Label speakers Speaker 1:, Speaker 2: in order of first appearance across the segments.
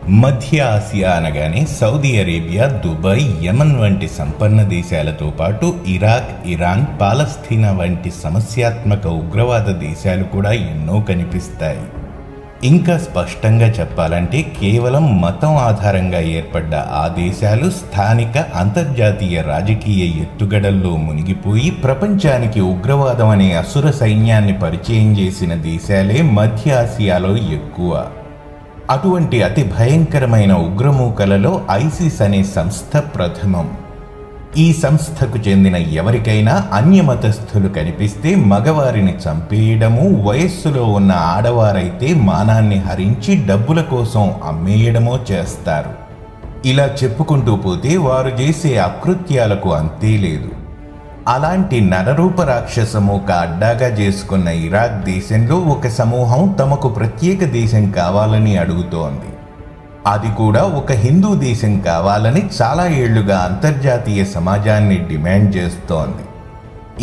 Speaker 1: మధ్య ఆసియా అనగానే Saudi Arabia, Dubai, Yemen వంటి సంపన్న దేశాలతో పాటు ఇరాక్, ఇరాన్, పాలస్తీనా వంటి సమస్యాత్మక ఉగ్రవాద దేశాలు కూడా ఎన్నో కనిపిస్తాయి. ఇంకా స్పష్టంగా చెప్పాలంటే కేవలం మతం ఆధారంగా ఏర్పడ్డ ఆ దేశాలు స్థానిక అంతర్జాతీయ రాజకీయ ఎత్తుగడల్లో మునిగిపోయి ప్రపంచానికి ఉగ్రవాదం అనే అసుర సైన్యాన్ని పరిచయం చేసిన దేశాలే మధ్య ఆసియాలో ఎక్కువ. అటువంటి అతి భయంకరమైన ఉగ్రమూకలలో ఐసిస్ అనే సంస్థ ప్రథమం. ఈ సంస్థకు చెందిన ఎవరికైనా అన్యమతస్థులు కనిపిస్తే మగవారిని చంపేయడము, వయస్సులో ఉన్న ఆడవారైతే మానాన్ని హరించి డబ్బుల కోసం అమ్మేయడమో చేస్తారు. ఇలా చెప్పుకుంటూ పోతే వారు చేసే అకృత్యాలకు అంతే లేదు. అలాంటి నరరూప రాక్షసమూక అడ్డాగా చేసుకున్న ఇరాక్ దేశంలో ఒక సమూహం తమకు ప్రత్యేక దేశం కావాలని అడుగుతోంది. అది కూడా ఒక హిందూ దేశం కావాలని చాలా ఏళ్లుగా అంతర్జాతీయ సమాజాన్ని డిమాండ్ చేస్తోంది.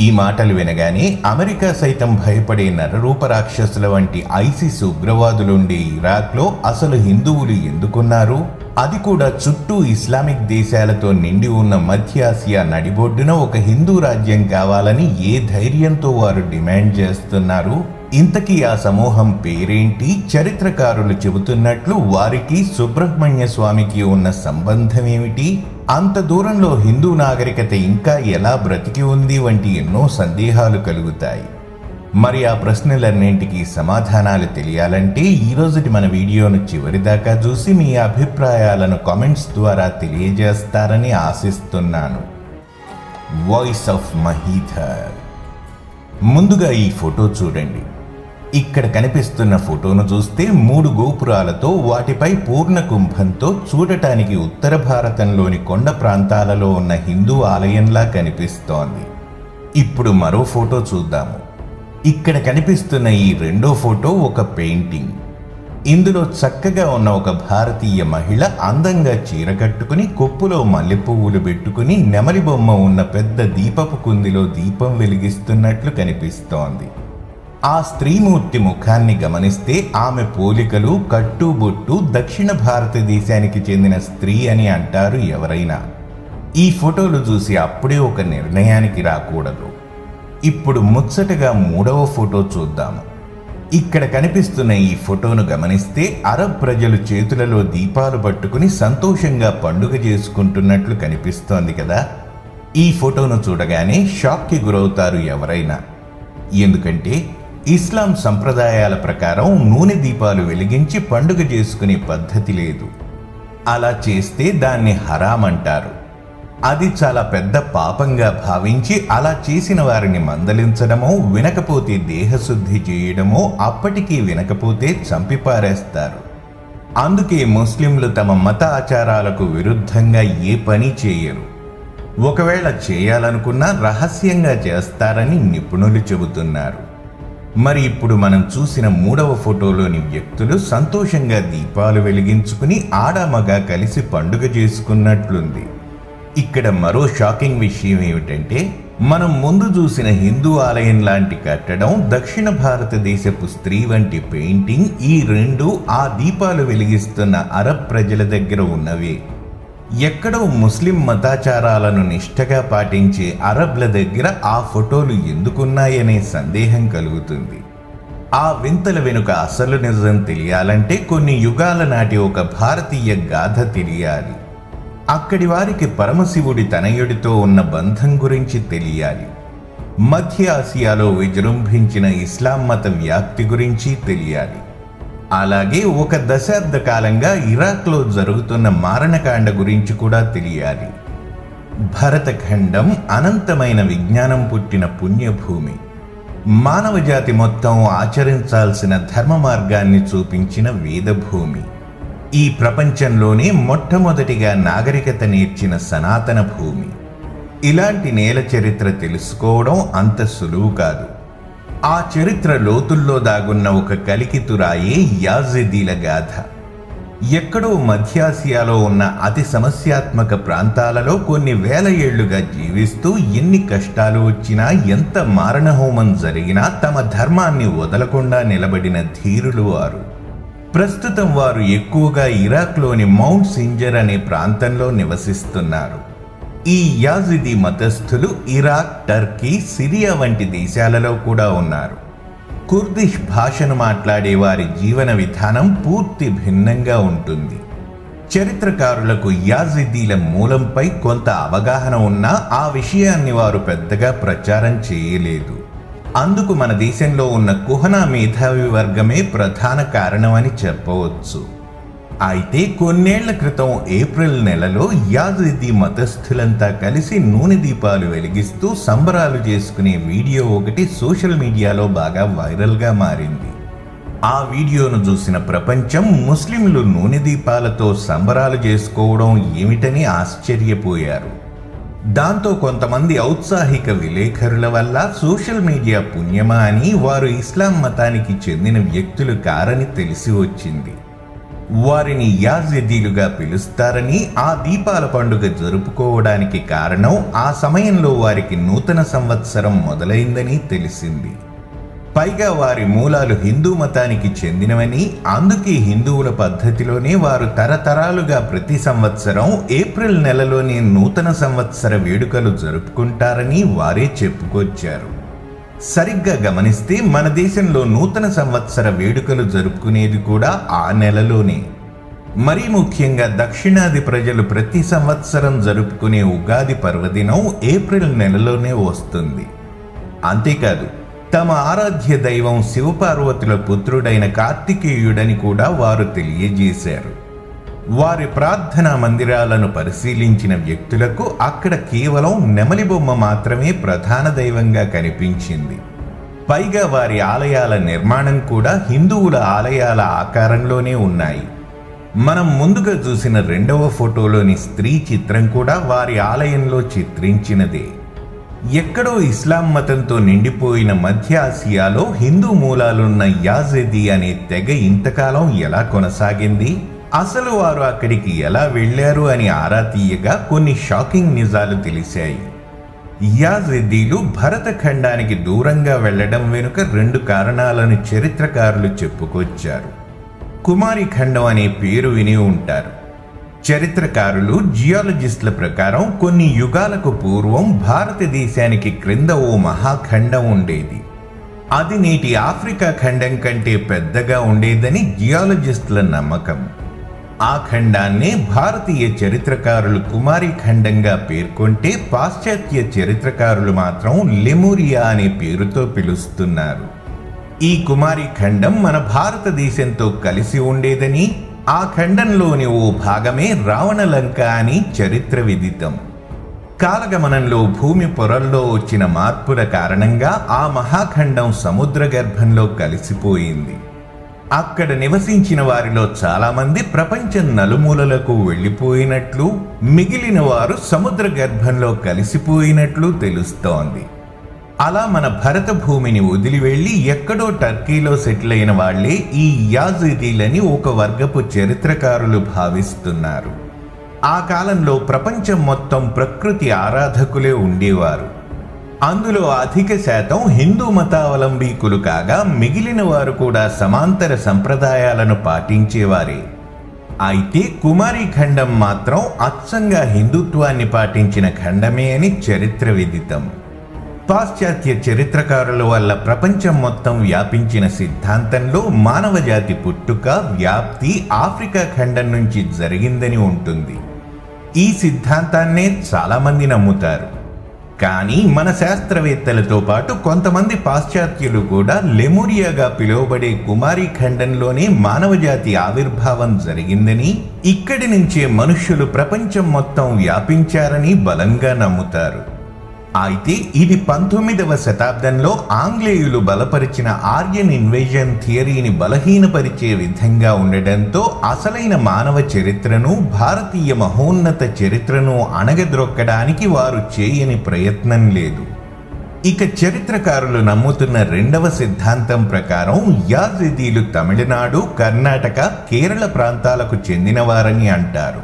Speaker 1: ఈ మాటలు వినగానే అమెరికా సైతం భయపడే నరరూప రాక్షసుల వంటి ఐసిస్ ఉగ్రవాదులుండే ఇరాక్లో అసలు హిందువులు ఎందుకున్నారు? అది కూడా చుట్టూ ఇస్లామిక్ దేశాలతో నిండి ఉన్న మధ్య ఆసియా నడిబొడ్డున ఒక హిందూ రాజ్యం కావాలని ఏ ధైర్యంతో వారు డిమాండ్ చేస్తున్నారు? ఇంతకీ ఆ సమూహం పేరేంటి? చరిత్రకారులు చెబుతున్నట్లు వారికి సుబ్రహ్మణ్య స్వామికి ఉన్న సంబంధం ఏమిటి? అంత దూరంలో హిందూ నాగరికత ఇంకా ఎలా బ్రతికి ఉంది వంటి ఎన్నో సందేహాలు కలుగుతాయి. మరి ఆ ప్రశ్నలన్నింటికీ సమాధానాలు తెలియాలంటే ఈరోజుటి మన వీడియోను చివరిదాకా చూసి మీ అభిప్రాయాలను కామెంట్స్ ద్వారా తెలియజేస్తారని ఆశిస్తున్నాను. Voice of Mahidhar. ముందుగా ఈ ఫోటో చూడండి. ఇక్కడ కనిపిస్తున్న ఫోటోను చూస్తే 3 గోపురాలతో వాటిపై పూర్ణ కుంభంతో చూడటానికి ఉత్తర భారతంలోని కొండ ప్రాంతాలలో ఉన్న హిందూ ఆలయంలా కనిపిస్తోంది. ఇప్పుడు మరో ఫోటో చూద్దాము. ఇక్కడ కనిపిస్తున్న ఈ రెండో ఫోటో ఒక పెయింటింగ్. ఇందులో చక్కగా ఉన్న ఒక భారతీయ మహిళ అందంగా చీర కట్టుకుని కొప్పులో మల్లెపువ్వులు పెట్టుకుని నెమలి బొమ్మ ఉన్న పెద్ద దీపపు కుందిలో దీపం వెలిగిస్తున్నట్లు కనిపిస్తోంది. ఆ స్త్రీమూర్తి ముఖాన్ని గమనిస్తే ఆమె పోలికలు, కట్టుబొట్టు దక్షిణ భారతదేశానికి చెందిన స్త్రీ అని అంటారు ఎవరైనా. ఈ ఫోటోలు చూసి అప్పుడే ఒక నిర్ణయానికి రాకూడదు. ఇప్పుడు ముచ్చటగా 3వ ఫోటో చూద్దాము. ఇక్కడ కనిపిస్తున్న ఈ ఫోటోను గమనిస్తే అరబ్ ప్రజలు చేతులలో దీపాలు పట్టుకుని సంతోషంగా పండుగ చేసుకుంటున్నట్లు కనిపిస్తోంది కదా. ఈ ఫోటోను చూడగానే షాక్కి గురవుతారు ఎవరైనా. ఎందుకంటే ఇస్లాం సంప్రదాయాల ప్రకారం నూనె దీపాలు వెలిగించి పండుగ చేసుకునే పద్ధతి లేదు. అలా చేస్తే దాన్ని హరాం అంటారు. అది చాలా పెద్ద పాపంగా భావించి అలా చేసిన వారిని మందలించడమో, వినకపోతే దేహశుద్ధి చేయడమో, అప్పటికీ వినకపోతే చంపిపారేస్తారు. అందుకే ముస్లింలు తమ మత ఆచారాలకు విరుద్ధంగా ఏ పని చేయరు. ఒకవేళ చేయాలనుకున్నా రహస్యంగా చేస్తారని నిపుణులు చెబుతున్నారు. మరి ఇప్పుడు మనం చూసిన 3వ ఫోటోలోని వ్యక్తులు సంతోషంగా దీపాలు వెలిగించుకుని ఆడమగ కలిసి పండుగ చేసుకున్నట్లుంది. ఇక్కడ మరో షాకింగ్ విషయం ఏమిటంటే మనం ముందు చూసిన హిందూ ఆలయం లాంటి కట్టడం, దక్షిణ భారతదేశపు స్త్రీ వంటి పెయింటింగ్, ఈ రెండు ఆ దీపాలు వెలిగిస్తున్న అరబ్ ప్రజల దగ్గర ఉన్నవే. ఎక్కడో ముస్లిం మతాచారాలను నిష్ఠగా పాటించే అరబ్ల దగ్గర ఆ ఫోటోలు ఎందుకున్నాయనే సందేహం కలుగుతుంది. ఆ వింతల వెనుక అసలు నిజం తెలియాలంటే కొన్ని యుగాల నాటి ఒక భారతీయ గాథ తెలియాలి. అక్కడి వారికి పరమశివుడి తనయుడితో ఉన్న బంధం గురించి తెలియాలి. మధ్య ఆసియాలో విజృంభించిన ఇస్లాం మత వ్యాప్తి గురించి తెలియాలి. అలాగే 1 దశాబ్ద కాలంగా ఇరాక్లో జరుగుతున్న మారణకాండ గురించి కూడా తెలియాలి. భరతఖండం అనంతమైన విజ్ఞానం పుట్టిన పుణ్యభూమి. మానవజాతి మొత్తం ఆచరించాల్సిన ధర్మ మార్గాన్ని చూపించిన వేదభూమి. ఈ ప్రపంచంలోనే మొట్టమొదటిగా నాగరికత నేర్చిన సనాతన భూమి. ఇలాంటి నేల చరిత్ర తెలుసుకోవడం అంత సులువు కాదు. ఆ చరిత్ర లోతుల్లో దాగున్న ఒక కలికితురాయే యాజిదీల గాథ. ఎక్కడో మధ్యాసియాలో ఉన్న అతి సమస్యాత్మక ప్రాంతాలలో కొన్ని వేల ఏళ్లుగా జీవిస్తూ ఎన్ని కష్టాలు వచ్చినా, ఎంత మారణహోమం జరిగినా తమ ధర్మాన్ని వదలకుండా నిలబడిన ధీరులు వారు. ప్రస్తుతం వారు ఎక్కువగా ఇరాక్లోని మౌంట్ సింజర్ అనే ప్రాంతంలో నివసిస్తున్నారు. ఈ యాజిదీ మతస్థులు ఇరాక్, టర్కీ, సిరియా వంటి దేశాలలో కూడా ఉన్నారు. కుర్దిష్ భాషను మాట్లాడే వారి జీవన విధానం పూర్తి భిన్నంగా ఉంటుంది. చరిత్రకారులకు యాజిదీల మూలంపై కొంత అవగాహన ఉన్నా ఆ విషయాన్ని వారు పెద్దగా ప్రచారం చేయలేదు. అందుకు మన దేశంలో ఉన్న కుహనా మేధావి వర్గమే ప్రధాన కారణమని చెప్పవచ్చు. అయితే కొన్నేళ్ల క్రితం ఏప్రిల్ నెలలో యాజిదీ మతస్థులంతా కలిసి నూనె దీపాలు వెలిగిస్తూ సంబరాలు చేసుకునే వీడియో ఒకటి సోషల్ మీడియాలో బాగా వైరల్గా మారింది. ఆ వీడియోను చూసిన ప్రపంచం ముస్లింలు నూనె దీపాలతో సంబరాలు చేసుకోవడం ఏమిటని ఆశ్చర్యపోయారు. దాంతో కొంతమంది ఔత్సాహిక విలేకరుల వల్ల సోషల్ మీడియా పుణ్యమా అని వారు ఇస్లాం మతానికి చెందిన వ్యక్తులు కారని తెలిసి వచ్చింది. వారిని యాజిదీలుగా పిలుస్తారని, ఆ దీపాల పండుగ జరుపుకోవడానికి కారణం ఆ సమయంలో వారికి నూతన సంవత్సరం మొదలైందని తెలిసింది. పైగా వారి మూలాలు హిందూ మతానికి చెందినవని, అందుకే హిందువుల పద్ధతిలోనే వారు తరతరాలుగా ప్రతి సంవత్సరం ఏప్రిల్ నెలలోనే నూతన సంవత్సర వేడుకలు జరుపుకుంటారని వారే చెప్పుకొచ్చారు. సరిగ్గా గమనిస్తే మన దేశంలో నూతన సంవత్సర వేడుకలు జరుపుకునేది కూడా ఆ నెలలోనే. మరీ ముఖ్యంగా దక్షిణాది ప్రజలు ప్రతి సంవత్సరం జరుపుకునే ఉగాది పర్వదినం ఏప్రిల్ నెలలోనే వస్తుంది. అంతేకాదు, తమ ఆరాధ్య దైవం శివపార్వతుల పుత్రుడైన కార్తికేయుడని కూడా వారు తెలియజేశారు. వారి ప్రార్థనా మందిరాలను పరిశీలించిన వ్యక్తులకు అక్కడ కేవలం నెమలి బొమ్మ మాత్రమే ప్రధాన దైవంగా కనిపించింది. పైగా వారి ఆలయాల నిర్మాణం కూడా హిందువుల ఆలయాల ఆకారంలోనే ఉన్నాయి. మనం ముందుగా చూసిన రెండవ ఫోటోలోని స్త్రీ చిత్రం కూడా వారి ఆలయంలో చిత్రించినదే. ఎక్కడో ఇస్లాం మతంతో నిండిపోయిన మధ్య ఆసియాలో హిందూ మూలాలున్న యాజిదీ అనే తెగ ఇంతకాలం ఎలా కొనసాగింది, అసలు వారు అక్కడికి ఎలా వెళ్లారు అని ఆరా తీయగా కొన్ని షాకింగ్ నిజాలు తెలిసాయి. యాజిదీలు భరత ఖండానికి దూరంగా వెళ్లడం వెనుక 2 కారణాలను చరిత్రకారులు చెప్పుకొచ్చారు. కుమారి ఖండం అనే పేరు విని ఉంటారు. చరిత్రకారులు, జియాలజిస్టుల ప్రకారం కొన్ని యుగాలకు పూర్వం భారతదేశానికి క్రింద ఓ మహాఖండం ఉండేది. అది నేటి ఆఫ్రికా ఖండం కంటే పెద్దగా ఉండేదని జియాలజిస్టుల నమ్మకం. ఆ ఖండాన్నే భారతీయ చరిత్రకారులు కుమారి ఖండంగా పేర్కొంటే, పాశ్చాత్య చరిత్రకారులు మాత్రం లెమూరియా అనే పేరుతో పిలుస్తున్నారు. ఈ కుమారి ఖండం మన భారతదేశంతో కలిసి ఉండేదని, ఆ ఖండంలోని ఓ భాగమే రావణలంక అని చరిత్ర విదితం. కాలగమనంలో భూమి పొరల్లో వచ్చిన మార్పుల కారణంగా ఆ మహాఖండం సముద్ర గర్భంలో కలిసిపోయింది. అక్కడ నివసించిన వారిలో చాలామంది ప్రపంచం నలుమూలలకు వెళ్ళిపోయినట్లు, మిగిలిన వారు సముద్ర గర్భంలో కలిసిపోయినట్లు తెలుస్తోంది. అలా మన భరత భూమిని వదిలి వెళ్లి ఎక్కడో టర్కీలో సెటిల్ అయిన వాళ్లే ఈ యాజిదీలని ఒక వర్గపు చరిత్రకారులు భావిస్తున్నారు. ఆ కాలంలో ప్రపంచం మొత్తం ప్రకృతి ఆరాధకులే ఉండేవారు. అందులో అధిక శాతం హిందూ మతావలంబీకులు కాగా, మిగిలిన వారు కూడా సమాంతర సంప్రదాయాలను పాటించేవారే. అయితే కుమారి ఖండం మాత్రం అచ్చంగా హిందుత్వాన్ని పాటించిన ఖండమే అని చరిత్ర విదితం. పాశ్చాత్య చరిత్రకారుల వల్ల ప్రపంచం మొత్తం వ్యాపించిన సిద్ధాంతంలో మానవజాతి పుట్టుక, వ్యాప్తి ఆఫ్రికా ఖండం నుంచి జరిగిందని ఉంటుంది. ఈ సిద్ధాంతాన్నే చాలామంది నమ్ముతారు. కానీ మన శాస్త్రవేత్తలతో పాటు కొంతమంది పాశ్చాత్యులు కూడా లెమూరియాగా పిలువబడే కుమారి ఖండంలోనే మానవజాతి ఆవిర్భావం జరిగిందని, ఇక్కడి నుంచే మనుష్యులు ప్రపంచం మొత్తం వ్యాపించారని బలంగా నమ్ముతారు. అయితే ఇది 19వ శతాబ్దంలో ఆంగ్లేయులు బలపరిచిన ఆర్యన్ ఇన్వేజన్ థియరీని బలహీనపరిచే విధంగా ఉండడంతో అసలైన మానవ చరిత్రను, భారతీయ మహోన్నత చరిత్రను అణగద్రొక్కడానికి వారు చేయని ప్రయత్నం లేదు. ఇక చరిత్రకారులు నమ్ముతున్న రెండవ సిద్ధాంతం ప్రకారం యాజిదీలు తమిళనాడు, కర్ణాటక, కేరళ ప్రాంతాలకు చెందినవారని అంటారు.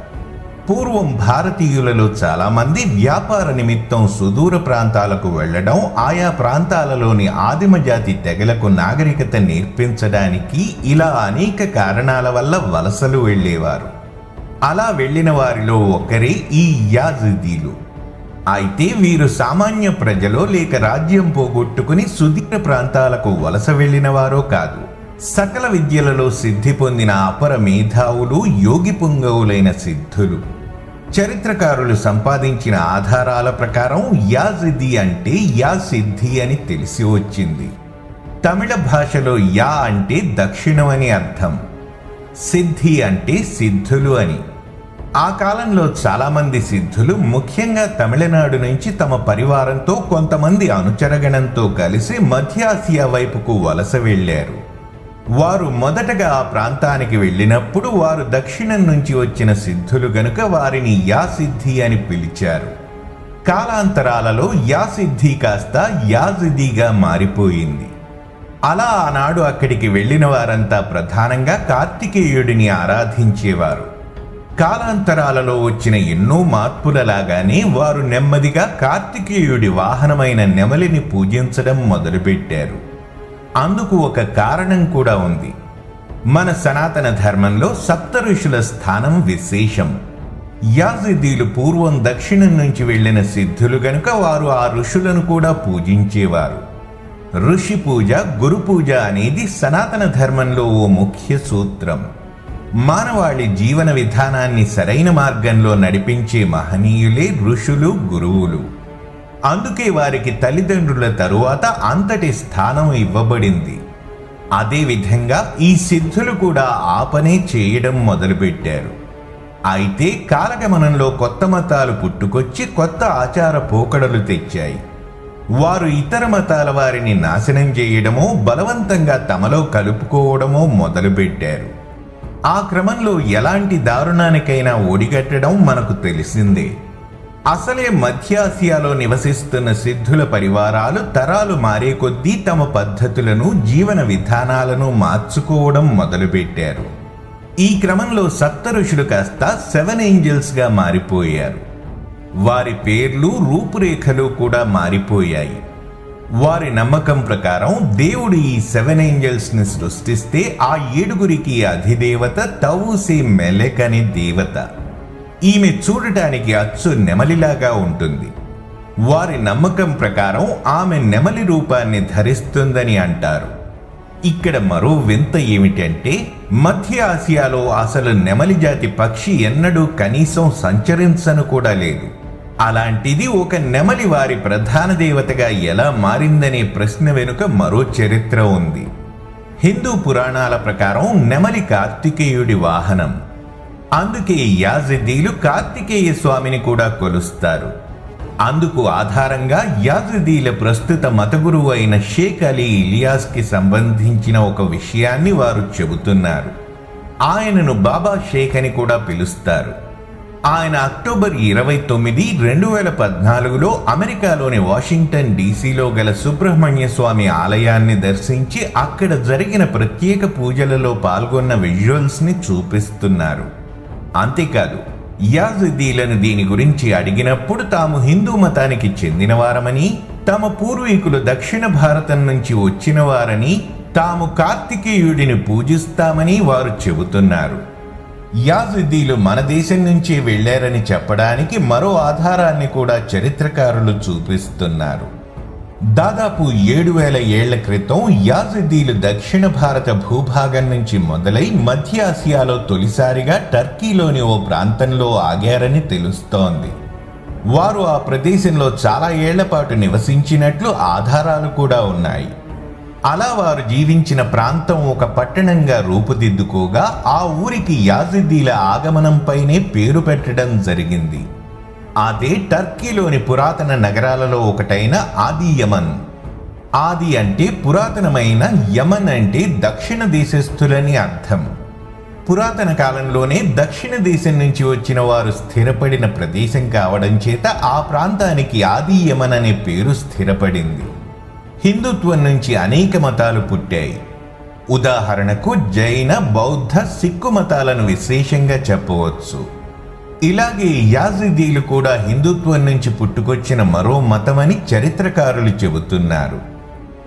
Speaker 1: పూర్వం భారతీయులలో చాలామంది వ్యాపార నిమిత్తం సుదూర ప్రాంతాలకు వెళ్లడం, ఆయా ప్రాంతాలలోని ఆదిమ జాతి తెగలకు నాగరికత నేర్పించడానికి ఇలా అనేక కారణాల వల్ల వలసలు వెళ్ళేవారు. అలా వెళ్ళిన వారిలో ఒకరే ఈ యాజిదీలు. అయితే వీరు సామాన్య ప్రజలో లేక రాజ్యం పోగొట్టుకుని సుదీర ప్రాంతాలకు వలస వెళ్ళిన వారో కాదు. సకల విద్యలలో సిద్ధి పొందిన అపర మేధావులు, యోగి పుంగవులైన సిద్ధులు. చరిత్రకారులు సంపాదించిన ఆధారాల ప్రకారం యాజిదీ అంటే యా సిద్ధి అని తెలిసి వచ్చింది. తమిళ భాషలో యా అంటే దక్షిణం అని అర్థం, సిద్ధి అంటే సిద్ధులు అని. ఆ కాలంలో చాలామంది సిద్ధులు ముఖ్యంగా తమిళనాడు నుంచి తమ పరివారంతో, కొంతమంది అనుచరగణంతో కలిసి మధ్యాసియా వైపుకు వలస వెళ్ళారు. వారు మొదటగా ఆ ప్రాంతానికి వెళ్ళినప్పుడు వారు దక్షిణం నుంచి వచ్చిన సిద్ధులు గనుక వారిని యా సిద్ధి అని పిలిచారు. కాలాంతరాలలో యా సిద్ధి కాస్త యాజిదీగా మారిపోయింది. అలా ఆనాడు అక్కడికి వెళ్ళిన వారంతా ప్రధానంగా కార్తికేయుడిని ఆరాధించేవారు. కాలాంతరాలలో వచ్చిన ఎన్నో మార్పులలాగానే వారు నెమ్మదిగా కార్తికేయుడి వాహనమైన నెమలిని పూజించడం మొదలుపెట్టారు. అందుకు ఒక కారణం కూడా ఉంది. మన సనాతన ధర్మంలో సప్త ఋషుల స్థానం విశేషం. యాజిదీలు పూర్వం దక్షిణం నుంచి వెళ్ళిన సిద్ధులు గనుక వారు ఆ ఋషులను కూడా పూజించేవారు. ఋషి పూజ, గురు పూజ అనేది సనాతన ధర్మంలో ఓ ముఖ్య సూత్రం. మానవాళి జీవన విధానాన్ని సరైన మార్గంలో నడిపించే మహనీయులే ఋషులు, గురువులు. అందుకే వారికి తల్లిదండ్రుల తరువాత అంతటి స్థానం ఇవ్వబడింది. అదేవిధంగా ఈ సిద్ధులు కూడా ఆ పనే చేయడం మొదలుపెట్టారు. అయితే కాలగమనంలో కొత్త మతాలు పుట్టుకొచ్చి కొత్త ఆచార పోకడలు తెచ్చాయి. వారు ఇతర మతాల వారిని నాశనం చేయడమో, బలవంతంగా తమలో కలుపుకోవడమో మొదలుపెట్టారు. ఆ క్రమంలో ఎలాంటి దారుణానికైనా ఒడిగట్టడం మనకు తెలిసిందే. అసలే మధ్యాసియాలో నివసిస్తున్న సిద్ధుల పరివారాలు తరాలు మారే కొద్దీ తమ పద్ధతులను, జీవన విధానాలను మార్చుకోవడం మొదలుపెట్టారు. ఈ క్రమంలో సప్త ఋషులు కాస్త 7 ఏంజల్స్గా మారిపోయారు. వారి పేర్లు, రూపురేఖలు కూడా మారిపోయాయి. వారి నమ్మకం ప్రకారం దేవుడు ఈ 7 ఏంజల్స్ని సృష్టిస్తే ఆ 7గురికి అధిదేవత తవుసే మెలెక్ అనే దేవత. ఈమె చూడటానికి అచ్చు నెమలిలాగా ఉంటుంది. వారి నమ్మకం ప్రకారం ఆమె నెమలి రూపాన్ని ధరిస్తుందని అంటారు. ఇక్కడ మరో వింత ఏమిటంటే, మధ్య ఆసియాలో అసలు నెమలి జాతి పక్షి ఎన్నడూ కనీసం సంచరించను కూడా లేదు. అలాంటిది ఒక నెమలి వారి ప్రధాన దేవతగా ఎలా మారిందనే ప్రశ్న వెనుక మరో చరిత్ర ఉంది. హిందూ పురాణాల ప్రకారం నెమలి కార్తికేయుడి వాహనం. అందుకే యాజిదీలు కార్తికేయ స్వామిని కూడా కొలుస్తారు. అందుకు ఆధారంగా యాజిదీల ప్రస్తుత మతగురువు అయిన షేక్ అలీ ఇలియాస్కి సంబంధించిన ఒక విషయాన్ని వారు చెబుతున్నారు. ఆయనను బాబా షేక్ అని కూడా పిలుస్తారు. ఆయన అక్టోబర్ 29, 2014లో అమెరికాలోని వాషింగ్టన్ డీసీలో గల సుబ్రహ్మణ్య స్వామి ఆలయాన్ని దర్శించి అక్కడ జరిగిన ప్రత్యేక పూజలలో పాల్గొన్న విజువల్స్ని చూపిస్తున్నారు. అంతేకాదు, యాజిదీలను దీని గురించి అడిగినప్పుడు తాము హిందూ మతానికి చెందినవారమని, తమ పూర్వీకులు దక్షిణ భారతం నుంచి వచ్చిన వారని, తాము కార్తికేయుడిని పూజిస్తామని వారు చెబుతున్నారు. యాజిదీలు మన దేశం నుంచే వెళ్లారని చెప్పడానికి మరో ఆధారాన్ని కూడా చరిత్రకారులు చూపిస్తున్నారు. దాదాపు 7000 ఏళ్ల క్రితం యాజిదీలు దక్షిణ భారత భూభాగం నుంచి మొదలై మధ్య ఆసియాలో తొలిసారిగా టర్కీలోని ఓ ప్రాంతంలో ఆగారని తెలుస్తోంది. వారు ఆ ప్రదేశంలో చాలా ఏళ్ల పాటు నివసించినట్లు ఆధారాలు కూడా ఉన్నాయి. అలా వారు జీవించిన ప్రాంతం ఒక పట్టణంగా రూపుదిద్దుకోగా ఆ ఊరికి యాజిదీల ఆగమనంపైనే పేరు పెట్టడం జరిగింది. అదే టర్కీలోని పురాతన నగరాలలో ఒకటైన ఆది యమన్. ఆది అంటే పురాతనమైన, యమన్ అంటే దక్షిణ దేశస్థులని అర్థం. పురాతన కాలంలోనే దక్షిణ దేశం నుంచి వచ్చిన వారు స్థిరపడిన ప్రదేశం కావడం చేత ఆ ప్రాంతానికి ఆది యమన్ అనే పేరు స్థిరపడింది. హిందుత్వం నుంచి అనేక మతాలు పుట్టాయి. ఉదాహరణకు జైన, బౌద్ధ, సిక్కు మతాలను విశేషంగా చెప్పవచ్చు. ఇలాగే యాజిదీలు కూడా హిందుత్వం నుంచి పుట్టుకొచ్చిన మరో మతమని చరిత్రకారులు చెబుతున్నారు.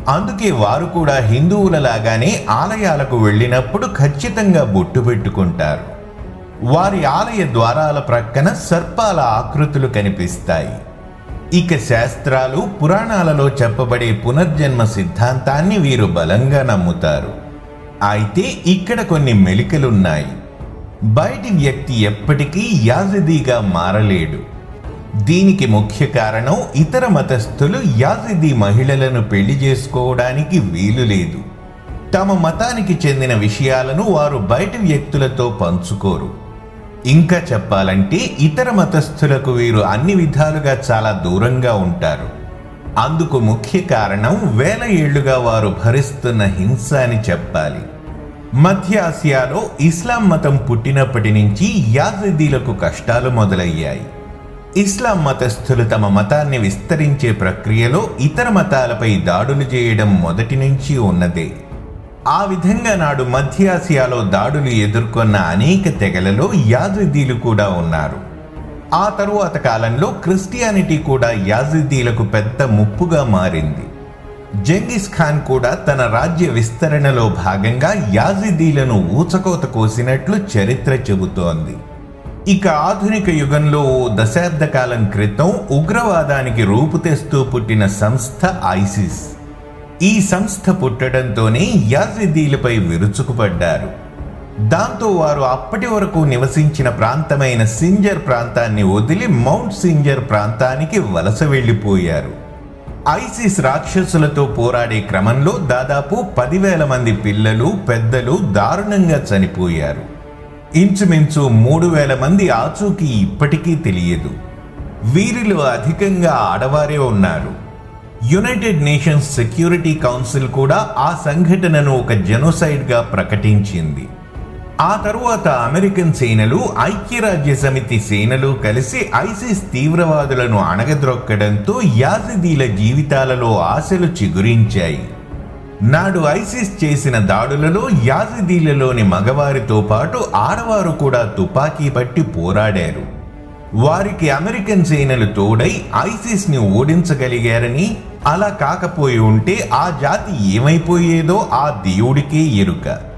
Speaker 1: అందుకే వారు కూడా హిందువులలాగానే ఆలయాలకు వెళ్ళినప్పుడు ఖచ్చితంగా బొట్టు పెట్టుకుంటారు. వారి ఆలయ ద్వారాల ప్రక్కన సర్పాల ఆకృతులు కనిపిస్తాయి. ఇక శాస్త్రాలు పురాణాలలో చెప్పబడే పునర్జన్మ సిద్ధాంతాన్ని వీరు బలంగా నమ్ముతారు. అయితే ఇక్కడ కొన్ని మెలికలున్నాయి. బయటి వ్యక్తి ఎప్పటికీ యాజిదీగా మారలేడు. దీనికి ముఖ్య కారణం ఇతర మతస్థులు యాజిదీ మహిళలను పెళ్లి చేసుకోవడానికి వీలు లేదు. తమ మతానికి చెందిన విషయాలను వారు బయటి వ్యక్తులతో పంచుకోరు. ఇంకా చెప్పాలంటే ఇతర మతస్థులకు వీరు అన్ని విధాలుగా చాలా దూరంగా ఉంటారు. అందుకు ముఖ్య కారణం వేల ఏళ్లుగా వారు భరిస్తున్న హింస అని చెప్పాలి. మధ్య ఆసియాలో ఇస్లాం మతం పుట్టినప్పటి నుంచి యాజిదీలకు కష్టాలు మొదలయ్యాయి. ఇస్లాం మతస్థులు తమ మతాన్ని విస్తరించే ప్రక్రియలో ఇతర మతాలపై దాడులు చేయడం మొదటి నుంచి ఉన్నదే. ఆ విధంగా నాడు మధ్య ఆసియాలో దాడులు ఎదుర్కొన్న అనేక తెగలలో యాజిదీలు కూడా ఉన్నారు. ఆ తరువాత కాలంలో క్రిస్టియానిటీ కూడా యాజిదీలకు పెద్ద ముప్పుగా మారింది. జంగిస్ ఖాన్ కూడా తన రాజ్య విస్తరణలో భాగంగా యాజిదీలను ఊచకోత కోసినట్లు చరిత్ర చెబుతోంది. ఇక ఆధునిక యుగంలో ఓ దశాబ్ద కాలం క్రితం ఉగ్రవాదానికి రూపు తెస్తూ పుట్టిన సంస్థ ఐసిస్. ఈ సంస్థ పుట్టడంతోనే యాజిదీలపై విరుచుకుపడ్డారు. దాంతో వారు అప్పటి వరకు నివసించిన ప్రాంతమైన సింజర్ ప్రాంతాన్ని వదిలి మౌంట్ సింజర్ ప్రాంతానికి వలస వెళ్ళిపోయారు. ఐసిస్ రాక్షసులతో పోరాడే క్రమంలో దాదాపు 10,000 మంది పిల్లలు, పెద్దలు దారుణంగా చనిపోయారు. ఇంచుమించు 3,000 మంది ఆచూకీ ఇప్పటికీ తెలియదు. వీరిలో అధికంగా ఆడవారే ఉన్నారు. యునైటెడ్ నేషన్స్ సెక్యూరిటీ కౌన్సిల్ కూడా ఆ సంఘటనను ఒక జెనోసైడ్గా ప్రకటించింది. ఆ తరువాత అమెరికన్ సేనలు, ఐక్యరాజ్య సమితి సేనలు కలిసి ఐసిస్ తీవ్రవాదులను అణగద్రొక్కడంతో యాజిదీల జీవితాలలో ఆశలు చిగురించాయి. నాడు ఐసిస్ చేసిన దాడులలో యాజిదీలలోని మగవారితో పాటు ఆడవారు కూడా తుపాకీ పట్టి పోరాడారు. వారికి అమెరికన్ సేనలు తోడై ఐసిస్ ని ఓడించగలిగారని, అలా కాకపోయి ఉంటే ఆ జాతి ఏమైపోయేదో ఆ దేవుడికే ఎరుక.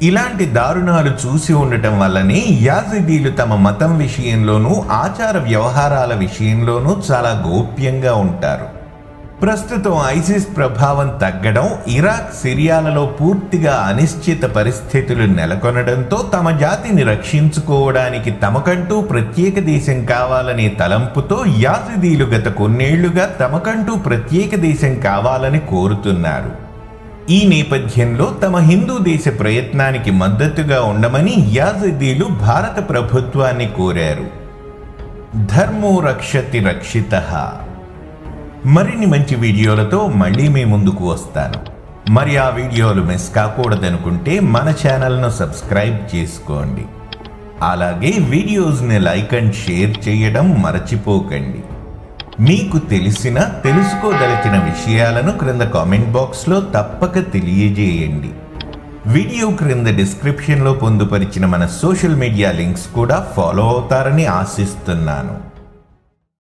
Speaker 1: ఇలాంటి దారుణాలు చూసి ఉండటం వల్లనే యాజిదీలు తమ మతం విషయంలోనూ ఆచార వ్యవహారాల విషయంలోనూ చాలా గోప్యంగా ఉంటారు. ప్రస్తుతం ఐసిస్ ప్రభావం తగ్గడం, ఇరాక్, సిరియాలలో పూర్తిగా అనిశ్చిత పరిస్థితులు నెలకొనడంతో తమ జాతిని రక్షించుకోవడానికి తమకంటూ ప్రత్యేక దేశం కావాలనే తలంపుతో యాజిదీలు గత కొన్నేళ్లుగా తమకంటూ ప్రత్యేక దేశం కావాలని కోరుతున్నారు. ఈ నేపథ్యంలో తమ హిందూ దేశ ప్రయత్నానికి మద్దతుగా ఉండమని యాజిదీలు భారత ప్రభుత్వాన్ని కోరారు. ధర్మో రక్షతి రక్షితః. మరిన్ని మంచి వీడియోలతో మళ్ళీ మీ ముందుకు వస్తాను. మరి ఆ వీడియోలు మిస్ కాకూడదనుకుంటే మన ఛానల్ను సబ్స్క్రైబ్ చేసుకోండి. అలాగే వీడియోస్ని లైక్ అండ్ షేర్ చేయడం మరచిపోకండి. మీకు తెలుసుకోదలిచిన విషయాలను క్రింద కామెంట్ బాక్స్లో తప్పక తెలియజేయండి. వీడియో క్రింద డిస్క్రిప్షన్లో పొందుపరిచిన మన సోషల్ మీడియా లింక్స్ కూడా ఫాలో అవుతారని ఆశిస్తున్నాను.